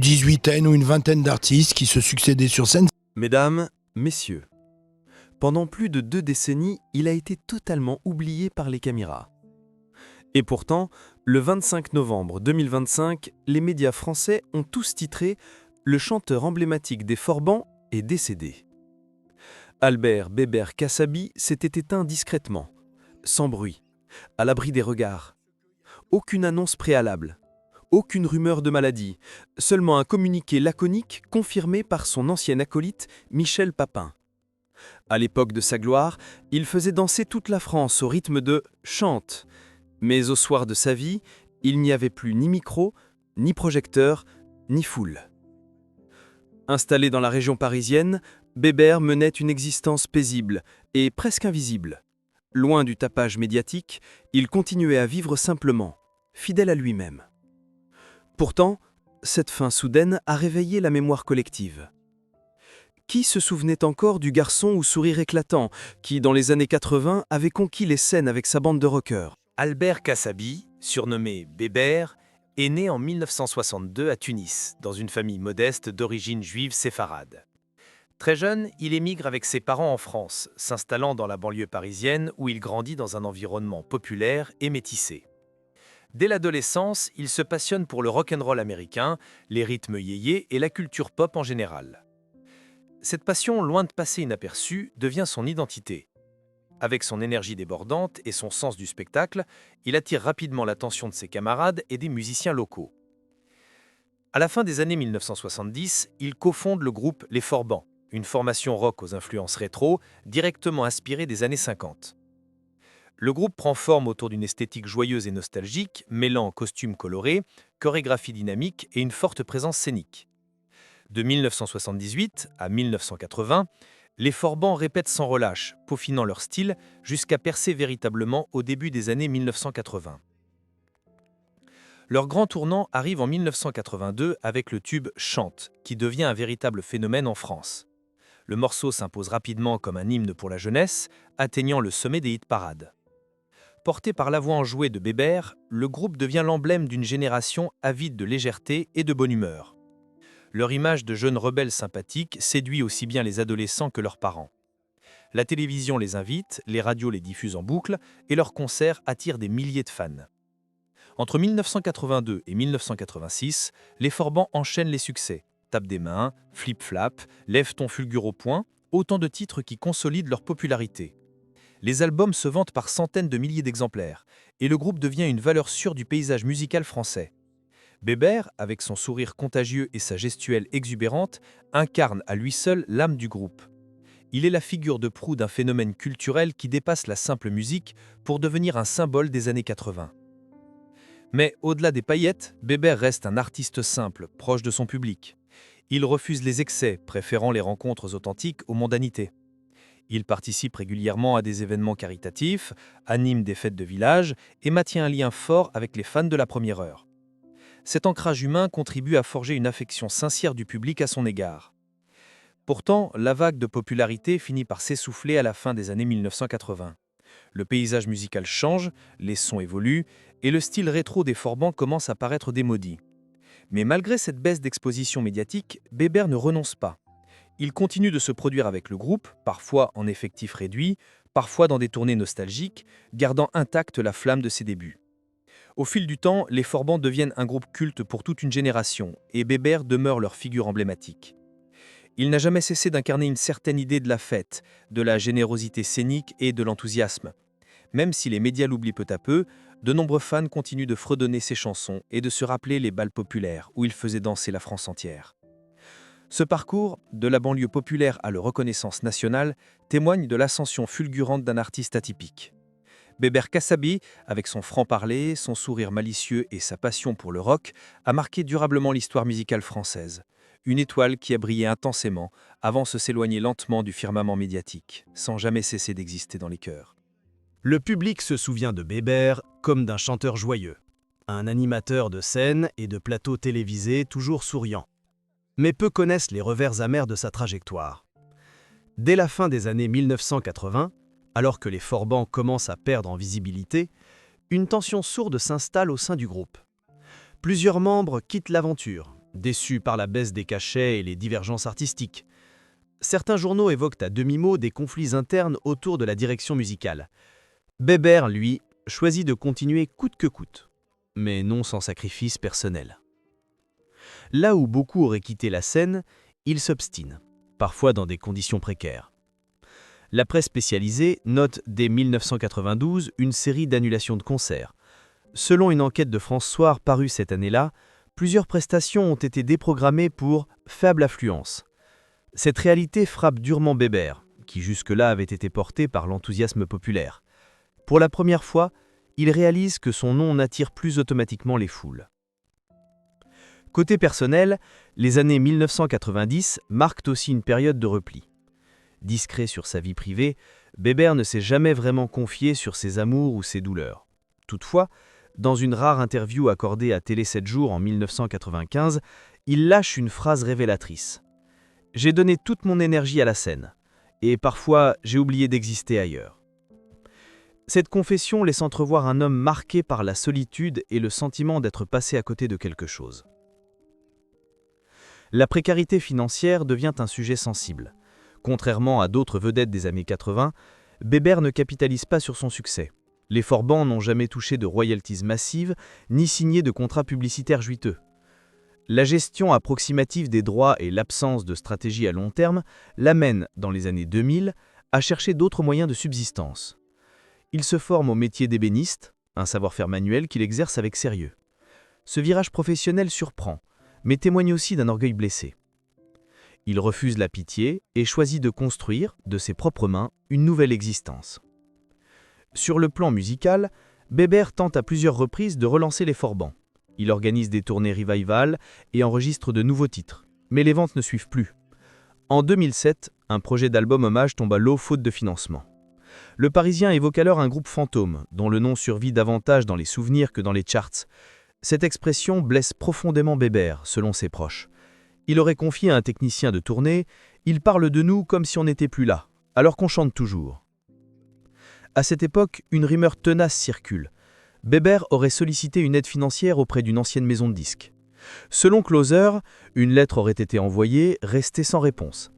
18aine ou une vingtaine d'artistes qui se succédaient sur scène. Mesdames, messieurs, pendant plus de 2 décennies, il a été totalement oublié par les caméras. Et pourtant, le 25 novembre 2025, les médias français ont tous titré « Le chanteur emblématique des Forbans est décédé ». Albert Bébert Kassabi s'était éteint discrètement, sans bruit, à l'abri des regards. Aucune annonce préalable, aucune rumeur de maladie, seulement un communiqué laconique confirmé par son ancien acolyte Michel Papin. À l'époque de sa gloire, il faisait danser toute la France au rythme de « Chante ». Mais au soir de sa vie, il n'y avait plus ni micro, ni projecteur, ni foule. Installé dans la région parisienne, Bébert menait une existence paisible et presque invisible. Loin du tapage médiatique, il continuait à vivre simplement, fidèle à lui-même. Pourtant, cette fin soudaine a réveillé la mémoire collective. Qui se souvenait encore du garçon au sourire éclatant qui, dans les années 80, avait conquis les scènes avec sa bande de rockers? Albert Kassabi, surnommé Bébert, est né en 1962 à Tunis, dans une famille modeste d'origine juive séfarade. Très jeune, il émigre avec ses parents en France, s'installant dans la banlieue parisienne où il grandit dans un environnement populaire et métissé. Dès l'adolescence, il se passionne pour le rock'n'roll américain, les rythmes yéyés et la culture pop en général. Cette passion, loin de passer inaperçue, devient son identité. Avec son énergie débordante et son sens du spectacle, il attire rapidement l'attention de ses camarades et des musiciens locaux. À la fin des années 1970, il cofonde le groupe Les Forbans, une formation rock aux influences rétro, directement inspirée des années 50. Le groupe prend forme autour d'une esthétique joyeuse et nostalgique, mêlant costumes colorés, chorégraphie dynamique et une forte présence scénique. De 1978 à 1980, les Forbans répètent sans relâche, peaufinant leur style jusqu'à percer véritablement au début des années 1980. Leur grand tournant arrive en 1982 avec le tube « Chante », qui devient un véritable phénomène en France. Le morceau s'impose rapidement comme un hymne pour la jeunesse, atteignant le sommet des hit-parades. Porté par la voix enjouée de Bébert, le groupe devient l'emblème d'une génération avide de légèreté et de bonne humeur. Leur image de jeunes rebelles sympathiques séduit aussi bien les adolescents que leurs parents. La télévision les invite, les radios les diffusent en boucle et leurs concerts attirent des milliers de fans. Entre 1982 et 1986, les Forbans enchaînent les succès. Tape des mains, flip-flap, lève ton fulgure au poing, autant de titres qui consolident leur popularité. Les albums se vendent par centaines de milliers d'exemplaires et le groupe devient une valeur sûre du paysage musical français. Bébert, avec son sourire contagieux et sa gestuelle exubérante, incarne à lui seul l'âme du groupe. Il est la figure de proue d'un phénomène culturel qui dépasse la simple musique pour devenir un symbole des années 80. Mais au-delà des paillettes, Bébert reste un artiste simple, proche de son public. Il refuse les excès, préférant les rencontres authentiques aux mondanités. Il participe régulièrement à des événements caritatifs, anime des fêtes de village et maintient un lien fort avec les fans de la première heure. Cet ancrage humain contribue à forger une affection sincère du public à son égard. Pourtant, la vague de popularité finit par s'essouffler à la fin des années 1980. Le paysage musical change, les sons évoluent, et le style rétro des Forbans commence à paraître démodé. Mais malgré cette baisse d'exposition médiatique, Bébert ne renonce pas. Il continue de se produire avec le groupe, parfois en effectif réduit, parfois dans des tournées nostalgiques, gardant intacte la flamme de ses débuts. Au fil du temps, les Forbans deviennent un groupe culte pour toute une génération, et Bébert demeure leur figure emblématique. Il n'a jamais cessé d'incarner une certaine idée de la fête, de la générosité scénique et de l'enthousiasme. Même si les médias l'oublient peu à peu, de nombreux fans continuent de fredonner ses chansons et de se rappeler les bals populaires où il faisait danser la France entière. Ce parcours, de la banlieue populaire à la reconnaissance nationale, témoigne de l'ascension fulgurante d'un artiste atypique. Bébert Kassabi, avec son franc-parler, son sourire malicieux et sa passion pour le rock, a marqué durablement l'histoire musicale française. Une étoile qui a brillé intensément avant de s'éloigner lentement du firmament médiatique, sans jamais cesser d'exister dans les cœurs. Le public se souvient de Bébert comme d'un chanteur joyeux, un animateur de scène et de plateaux télévisés toujours souriant. Mais peu connaissent les revers amers de sa trajectoire. Dès la fin des années 1980, alors que les Forbans commencent à perdre en visibilité, une tension sourde s'installe au sein du groupe. Plusieurs membres quittent l'aventure, déçu par la baisse des cachets et les divergences artistiques. Certains journaux évoquent à demi-mot des conflits internes autour de la direction musicale. Bébert, lui, choisit de continuer coûte que coûte, mais non sans sacrifice personnel. Là où beaucoup auraient quitté la scène, il s'obstine, parfois dans des conditions précaires. La presse spécialisée note dès 1992 une série d'annulations de concerts. Selon une enquête de France Soir parue cette année-là, plusieurs prestations ont été déprogrammées pour faible affluence. Cette réalité frappe durement Bébert, qui jusque-là avait été porté par l'enthousiasme populaire. Pour la première fois, il réalise que son nom n'attire plus automatiquement les foules. Côté personnel, les années 1990 marquent aussi une période de repli. Discret sur sa vie privée, Bébert ne s'est jamais vraiment confié sur ses amours ou ses douleurs. Toutefois, dans une rare interview accordée à Télé 7 jours en 1995, il lâche une phrase révélatrice. « J'ai donné toute mon énergie à la scène, et parfois j'ai oublié d'exister ailleurs. » Cette confession laisse entrevoir un homme marqué par la solitude et le sentiment d'être passé à côté de quelque chose. La précarité financière devient un sujet sensible. Contrairement à d'autres vedettes des années 80, Bébert ne capitalise pas sur son succès. Les Forbans n'ont jamais touché de royalties massives, ni signé de contrats publicitaires juiteux. La gestion approximative des droits et l'absence de stratégie à long terme l'amènent, dans les années 2000, à chercher d'autres moyens de subsistance. Il se forme au métier d'ébéniste, un savoir-faire manuel qu'il exerce avec sérieux. Ce virage professionnel surprend, mais témoigne aussi d'un orgueil blessé. Il refuse la pitié et choisit de construire, de ses propres mains, une nouvelle existence. Sur le plan musical, Bébert tente à plusieurs reprises de relancer les Forbans. Il organise des tournées revival et enregistre de nouveaux titres, mais les ventes ne suivent plus. En 2007, un projet d'album hommage tombe à l'eau faute de financement. Le Parisien évoque alors un groupe fantôme, dont le nom survit davantage dans les souvenirs que dans les charts. Cette expression blesse profondément Bébert, selon ses proches. Il aurait confié à un technicien de tournée « Il parle de nous comme si on n'était plus là, alors qu'on chante toujours ». À cette époque, une rumeur tenace circule. Bébert aurait sollicité une aide financière auprès d'une ancienne maison de disques. Selon Closer, une lettre aurait été envoyée, restée sans réponse.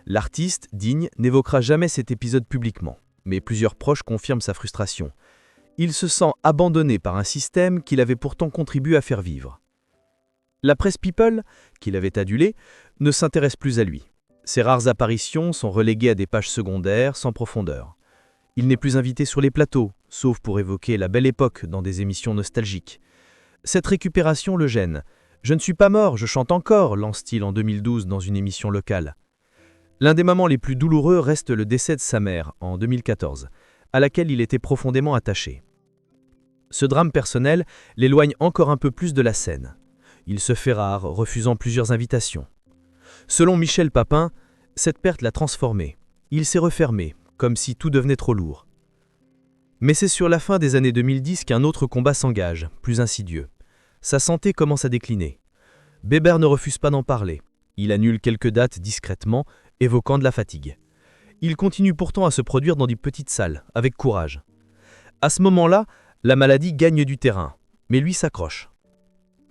L'artiste, digne, n'évoquera jamais cet épisode publiquement, mais plusieurs proches confirment sa frustration. Il se sent abandonné par un système qu'il avait pourtant contribué à faire vivre. La presse People, qu'il avait adulée, ne s'intéresse plus à lui. Ses rares apparitions sont reléguées à des pages secondaires, sans profondeur. Il n'est plus invité sur les plateaux, sauf pour évoquer la belle époque dans des émissions nostalgiques. Cette récupération le gêne. « Je ne suis pas mort, je chante encore », lance-t-il en 2012 dans une émission locale. L'un des moments les plus douloureux reste le décès de sa mère, en 2014, à laquelle il était profondément attaché. Ce drame personnel l'éloigne encore un peu plus de la scène. Il se fait rare, refusant plusieurs invitations. Selon Michel Papin, cette perte l'a transformé. Il s'est refermé, comme si tout devenait trop lourd. Mais c'est sur la fin des années 2010 qu'un autre combat s'engage, plus insidieux. Sa santé commence à décliner. Bébert ne refuse pas d'en parler. Il annule quelques dates discrètement, évoquant de la fatigue. Il continue pourtant à se produire dans des petites salles, avec courage. À ce moment-là, la maladie gagne du terrain, mais lui s'accroche.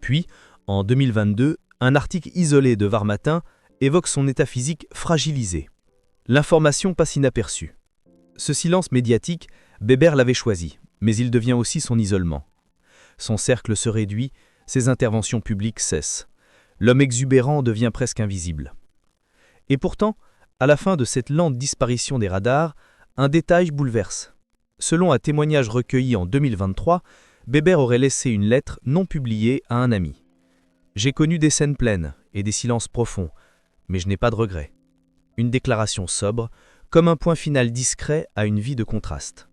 Puis, en 2022, un article isolé de Var Matin évoque son état physique fragilisé. L'information passe inaperçue. Ce silence médiatique, Bébert l'avait choisi, mais il devient aussi son isolement. Son cercle se réduit, ses interventions publiques cessent. L'homme exubérant devient presque invisible. Et pourtant, à la fin de cette lente disparition des radars, un détail bouleverse. Selon un témoignage recueilli en 2023, Bébert aurait laissé une lettre non publiée à un ami. « J'ai connu des scènes pleines et des silences profonds, mais je n'ai pas de regrets. » Une déclaration sobre, comme un point final discret à une vie de contraste.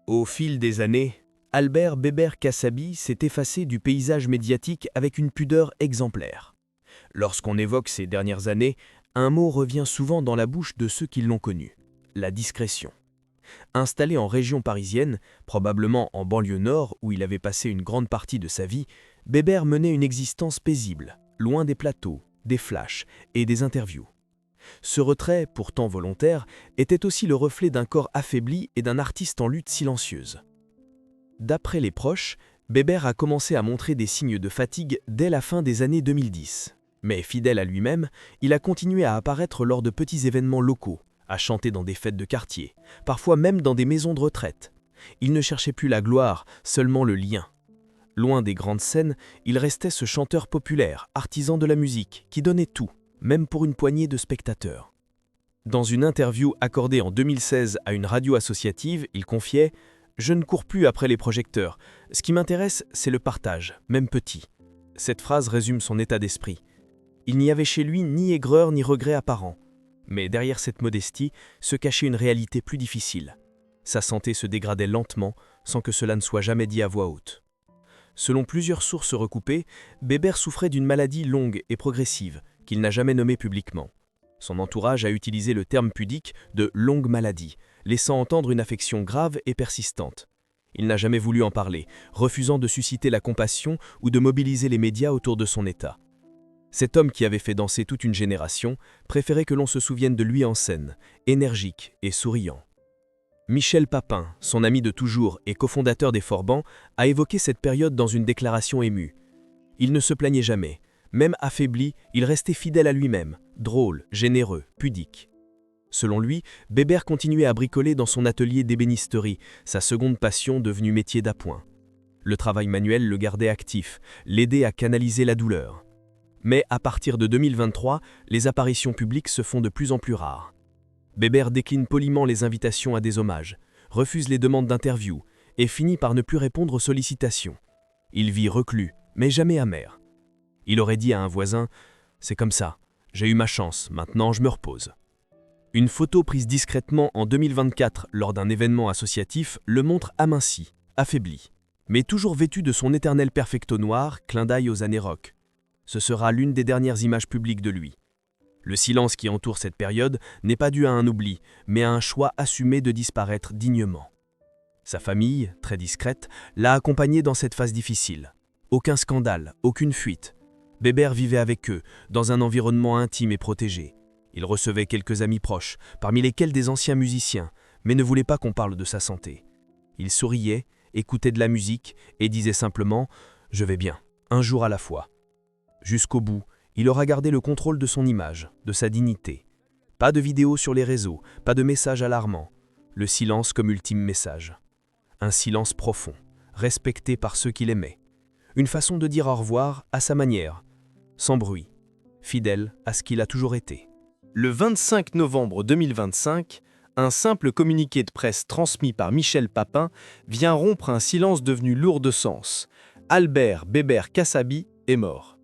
Au fil des années, Albert Bébert Kassabi s'est effacé du paysage médiatique avec une pudeur exemplaire. Lorsqu'on évoque ces dernières années, un mot revient souvent dans la bouche de ceux qui l'ont connu, la discrétion. Installé en région parisienne, probablement en banlieue nord où il avait passé une grande partie de sa vie, Bébert menait une existence paisible, loin des plateaux, des flashs et des interviews. Ce retrait, pourtant volontaire, était aussi le reflet d'un corps affaibli et d'un artiste en lutte silencieuse. D'après les proches, Bébert a commencé à montrer des signes de fatigue dès la fin des années 2010. Mais fidèle à lui-même, il a continué à apparaître lors de petits événements locaux, à chanter dans des fêtes de quartier, parfois même dans des maisons de retraite. Il ne cherchait plus la gloire, seulement le lien. Loin des grandes scènes, il restait ce chanteur populaire, artisan de la musique, qui donnait tout, même pour une poignée de spectateurs. Dans une interview accordée en 2016 à une radio associative, il confiait « Je ne cours plus après les projecteurs. Ce qui m'intéresse, c'est le partage, même petit. » Cette phrase résume son état d'esprit. Il n'y avait chez lui ni aigreur ni regret apparent. Mais derrière cette modestie se cachait une réalité plus difficile. Sa santé se dégradait lentement, sans que cela ne soit jamais dit à voix haute. Selon plusieurs sources recoupées, Bébert souffrait d'une maladie longue et progressive, qu'il n'a jamais nommée publiquement. Son entourage a utilisé le terme pudique de « longue maladie », laissant entendre une affection grave et persistante. Il n'a jamais voulu en parler, refusant de susciter la compassion ou de mobiliser les médias autour de son état. Cet homme qui avait fait danser toute une génération préférait que l'on se souvienne de lui en scène, énergique et souriant. Michel Papin, son ami de toujours et cofondateur des Forbans, a évoqué cette période dans une déclaration émue. Il ne se plaignait jamais. Même affaibli, il restait fidèle à lui-même, drôle, généreux, pudique. Selon lui, Bébert continuait à bricoler dans son atelier d'ébénisterie, sa seconde passion devenue métier d'appoint. Le travail manuel le gardait actif, l'aidait à canaliser la douleur. Mais à partir de 2023, les apparitions publiques se font de plus en plus rares. Bébert décline poliment les invitations à des hommages, refuse les demandes d'interview et finit par ne plus répondre aux sollicitations. Il vit reclus, mais jamais amer. Il aurait dit à un voisin « C'est comme ça, j'ai eu ma chance, maintenant je me repose ». Une photo prise discrètement en 2024 lors d'un événement associatif le montre aminci, affaibli, mais toujours vêtu de son éternel perfecto noir, clin d'œil aux années rock. Ce sera l'une des dernières images publiques de lui. Le silence qui entoure cette période n'est pas dû à un oubli, mais à un choix assumé de disparaître dignement. Sa famille, très discrète, l'a accompagné dans cette phase difficile. Aucun scandale, aucune fuite. Bébert vivait avec eux, dans un environnement intime et protégé. Il recevait quelques amis proches, parmi lesquels des anciens musiciens, mais ne voulait pas qu'on parle de sa santé. Il souriait, écoutait de la musique et disait simplement « Je vais bien, un jour à la fois ». Jusqu'au bout, il aura gardé le contrôle de son image, de sa dignité. Pas de vidéos sur les réseaux, pas de messages alarmants. Le silence comme ultime message. Un silence profond, respecté par ceux qu'il aimait. Une façon de dire au revoir à sa manière, sans bruit, fidèle à ce qu'il a toujours été. Le 25 novembre 2025, un simple communiqué de presse transmis par Michel Papin vient rompre un silence devenu lourd de sens. Albert Bébert Kassabi est mort.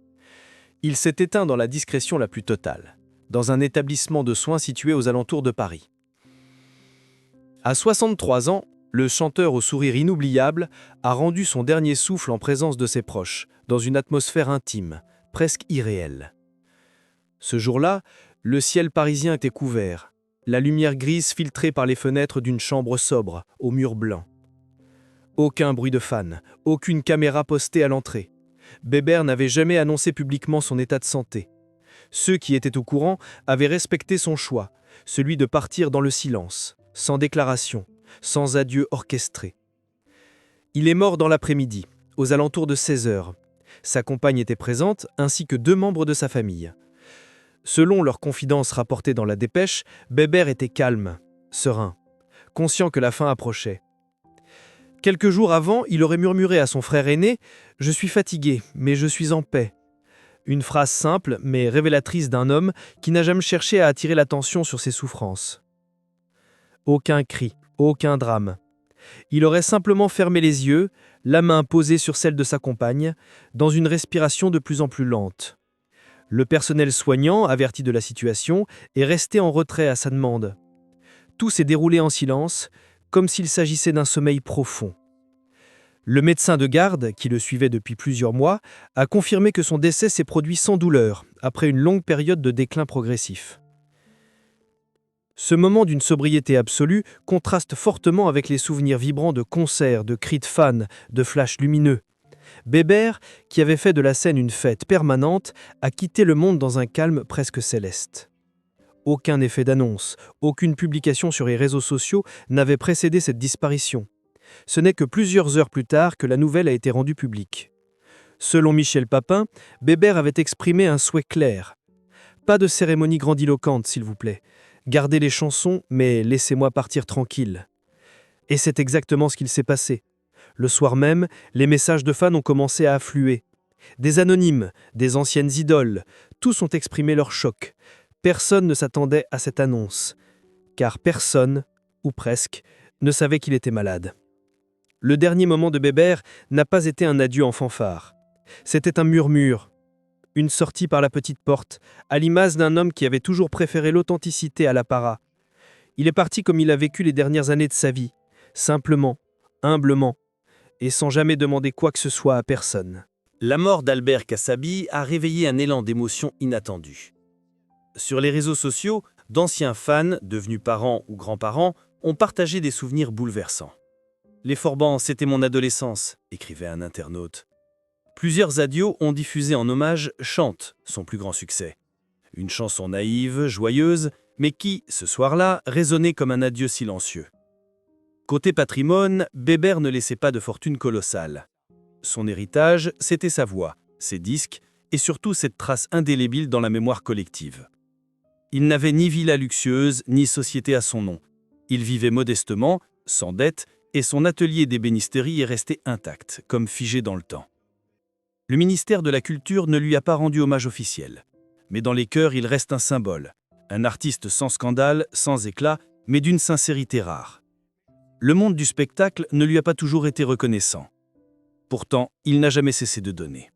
Il s'est éteint dans la discrétion la plus totale, dans un établissement de soins situé aux alentours de Paris. À 63 ans, le chanteur au sourire inoubliable a rendu son dernier souffle en présence de ses proches, dans une atmosphère intime, presque irréelle. Ce jour-là, le ciel parisien était couvert, la lumière grise filtrée par les fenêtres d'une chambre sobre, aux murs blancs. Aucun bruit de fan, aucune caméra postée à l'entrée. Bébert n'avait jamais annoncé publiquement son état de santé. Ceux qui étaient au courant avaient respecté son choix, celui de partir dans le silence, sans déclaration, sans adieu orchestré. Il est mort dans l'après-midi, aux alentours de 16 heures. Sa compagne était présente, ainsi que 2 membres de sa famille. Selon leurs confidences rapportées dans la dépêche, Bébert était calme, serein, conscient que la fin approchait. Quelques jours avant, il aurait murmuré à son frère aîné « Je suis fatigué, mais je suis en paix ». Une phrase simple, mais révélatrice d'un homme qui n'a jamais cherché à attirer l'attention sur ses souffrances. Aucun cri, aucun drame. Il aurait simplement fermé les yeux, la main posée sur celle de sa compagne, dans une respiration de plus en plus lente. Le personnel soignant, averti de la situation, est resté en retrait à sa demande. Tout s'est déroulé en silence, comme s'il s'agissait d'un sommeil profond. Le médecin de garde, qui le suivait depuis plusieurs mois, a confirmé que son décès s'est produit sans douleur, après une longue période de déclin progressif. Ce moment d'une sobriété absolue contraste fortement avec les souvenirs vibrants de concerts, de cris de fans, de flashs lumineux. Bébert, qui avait fait de la scène une fête permanente, a quitté le monde dans un calme presque céleste. Aucun effet d'annonce, aucune publication sur les réseaux sociaux n'avait précédé cette disparition. Ce n'est que plusieurs heures plus tard que la nouvelle a été rendue publique. Selon Michel Papin, Bébert avait exprimé un souhait clair. Pas de cérémonie grandiloquente, s'il vous plaît. Gardez les chansons, mais laissez-moi partir tranquille. Et c'est exactement ce qu'il s'est passé. Le soir même, les messages de fans ont commencé à affluer. Des anonymes, des anciennes idoles, tous ont exprimé leur choc. Personne ne s'attendait à cette annonce, car personne, ou presque, ne savait qu'il était malade. Le dernier moment de Bébert n'a pas été un adieu en fanfare. C'était un murmure, une sortie par la petite porte, à l'image d'un homme qui avait toujours préféré l'authenticité à l'apparat. Il est parti comme il a vécu les dernières années de sa vie, simplement, humblement, et sans jamais demander quoi que ce soit à personne. La mort d'Albert Cassabi a réveillé un élan d'émotion inattendu. Sur les réseaux sociaux, d'anciens fans, devenus parents ou grands-parents, ont partagé des souvenirs bouleversants. « Les Forbans, c'était mon adolescence », écrivait un internaute. Plusieurs adios ont diffusé en hommage « Chante », son plus grand succès. Une chanson naïve, joyeuse, mais qui, ce soir-là, résonnait comme un adieu silencieux. Côté patrimoine, Bébert ne laissait pas de fortune colossale. Son héritage, c'était sa voix, ses disques et surtout cette trace indélébile dans la mémoire collective. Il n'avait ni villa luxueuse, ni société à son nom. Il vivait modestement, sans dette, et son atelier d'ébénisterie est resté intact, comme figé dans le temps. Le ministère de la Culture ne lui a pas rendu hommage officiel. Mais dans les cœurs, il reste un symbole. Un artiste sans scandale, sans éclat, mais d'une sincérité rare. Le monde du spectacle ne lui a pas toujours été reconnaissant. Pourtant, il n'a jamais cessé de donner.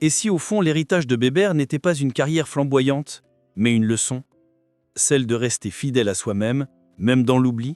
Et si au fond l'héritage de Bébert n'était pas une carrière flamboyante, mais une leçon, celle de rester fidèle à soi-même, même dans l'oubli?